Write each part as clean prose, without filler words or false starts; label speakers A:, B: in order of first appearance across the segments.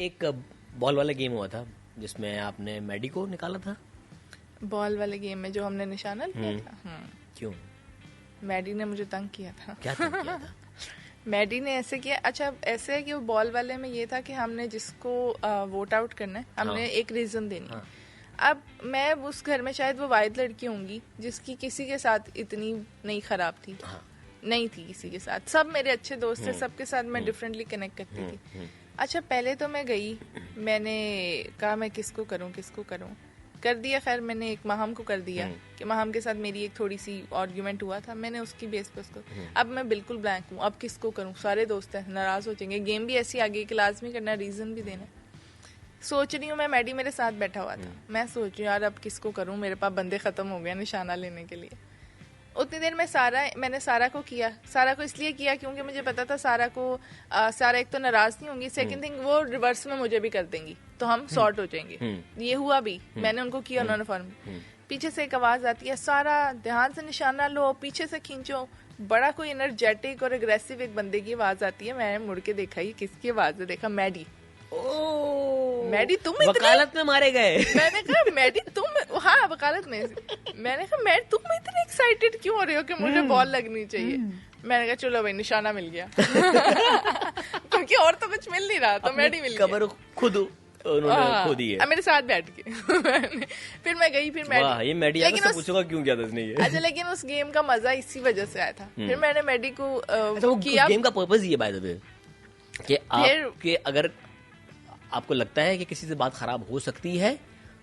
A: एक बॉल वाला गेम हुआ था जिसमें आपने मैडी को निकाला था।
B: बॉल वाले गेम में जो हमने निशाना लिया था।
A: क्यों?
B: मैडी ने मुझे तंग किया था।
A: क्या तंग किया था?
B: मैडी ने ऐसे किया, अच्छा ऐसे है कि वो बॉल वाले में ये था कि हमने जिसको वोट आउट करना है, हमने एक रीजन देनी है। अब मैं उस घर में शायद वो वाहिद लड़की होंगी जिसकी किसी के साथ इतनी नहीं खराब थी, नहीं थी किसी के साथ, सब मेरे अच्छे दोस्त थे, सबके साथ मैं डिफरेंटली कनेक्ट करती थी। अच्छा पहले तो मैं गई, मैंने कहा मैं किसको करूं, कर दिया। खैर मैंने एक माहम को कर दिया कि माहम के साथ मेरी एक थोड़ी सी आर्ग्यूमेंट हुआ था, मैंने उसकी बेस पर उसको, अब मैं बिल्कुल ब्लैंक हूँ, अब किसको करूँ, सारे दोस्त हैं, नाराज हो जाएंगे, गेम भी ऐसी आगे कि लाजमी करना, रीजन भी देना। सोच रही हूँ मैं, मैडी मेरे साथ बैठा हुआ था, मैं सोच रही हूँ यार अब किसको करूँ, मेरे पास बंदे खत्म हो गए निशाना लेने के लिए। उतनी देर में मैंने सारा को किया। सारा को इसलिए किया क्योंकि मुझे पता था सारा एक तो नाराज नहीं होंगी, सेकंड थिंग वो रिवर्स में मुझे भी कर देंगी तो हम सॉर्ट हो जाएंगे। ये हुआ भी, मैंने उनको किया, उन्होंने फॉर्म। पीछे से एक आवाज आती है, सारा ध्यान से निशाना लो, पीछे से खींचो। बड़ा कोई एनर्जेटिक और एग्रेसिव एक बंदे की आवाज आती है। मैंने मुड़ के देखा, ये किसकी आवाज है, देखा मैडी। मैडी तुम
A: वकालत में मारे गए।
B: मैंने कहा मैडी तुम, हाँ वकालत में। मैंने कहा मैडी तुम इतने एक्साइटेड क्यों हो रहे हो कि मुझे बॉल लगनी चाहिए। मैंने कहा चलो भाई निशाना मिल गया। क्योंकि और तो कुछ मिल नहीं रहा, तो मैडी मिल गया।
A: कबर खुद उन्होंने खुद ही है
B: मेरे साथ बैठ के। फिर मैं गई, फिर मैडी,
A: ये मैडी आके सब पूछूंगा क्यों किया था इसने ये।
B: अच्छा लेकिन उस गेम का मजा इसी वजह से आया था। फिर मैंने मैडी को
A: किया। गेम का पर्पस ये बाय द वे कि आपके अगर आपको लगता है कि किसी से बात खराब हो सकती है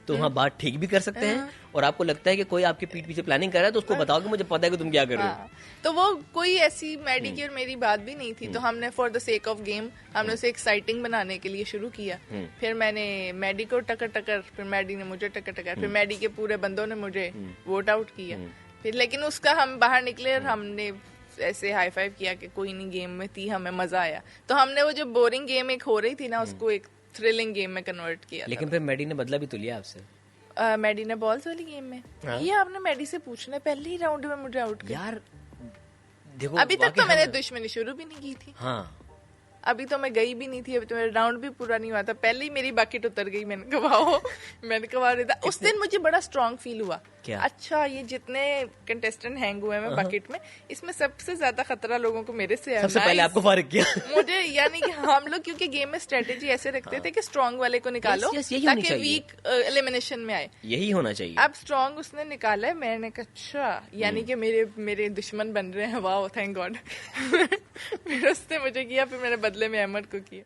A: तो वहाँ बात ठीक भी कर सकते हैं, और आपको लगता है कि कोई आपके पीठ पीछे प्लानिंग कर रहा है तो उसको बताओ कि मुझे पता है कि तुम क्या कर रहे हो।
B: तो वो कोई ऐसी मैडी की और मेरी बात भी नहीं थी, तो हमने for the sake of game हमने उसे एक्साइटिंग बनाने के लिए शुरू किया। फिर मैंने मैडी को टकर, फिर मैडी ने मुझे टकर, फिर मैडी के पूरे बंदों ने मुझे वोट आउट किया। फिर लेकिन उसका हम बाहर निकले और हमने ऐसे हाई फाइव किया कि कोई नहीं, गेम में थी, हमें मजा आया। तो हमने वो जो बोरिंग गेम एक हो रही थी ना, उसको एक थ्रिलिंग गेम में कन्वर्ट किया।
A: लेकिन फिर मैडी ने बदला भी तो लिया आपसे।
B: मैडी ने बॉल्स वाली गेम में। ये आपने मैडी से पूछना है, पहले ही राउंड में मुझे आउट किया।
A: यार देखो,
B: अभी तक तो मैंने दुश्मनी शुरू भी नहीं की थी।
A: हाँ
B: अभी तो मैं गई भी नहीं थी, अभी तो मेरा राउंड भी पूरा नहीं हुआ था, पहले ही मेरी बकेट उतर गई। मैंने कहा रहा था। उस दिन मुझे बड़ा स्ट्रॉन्ग फील हुआ।
A: क्या? अच्छा
B: ये जितने कंटेस्टेंट हैंग हुए हैं बकेट में, इसमें सबसे ज्यादा खतरा लोगों को मेरे से है।
A: सबसे पहले आपको फारिग किया
B: मुझे, यानी कि हम लोग क्योंकि गेम में स्ट्रेटेजी ऐसे रखते थे कि स्ट्रॉन्ग वाले को निकालो ताकि वीक एलिमिनेशन में आए।
A: यही होना चाहिए।
B: अब स्ट्रॉन्ग उसने निकाला है, मैंने कहा अच्छा, यानी कि मेरे दुश्मन बन रहे हैं, वाह थैंक गॉड। फिर उसने मुझे किया, फिर मैंने बदले में अहमद को किया।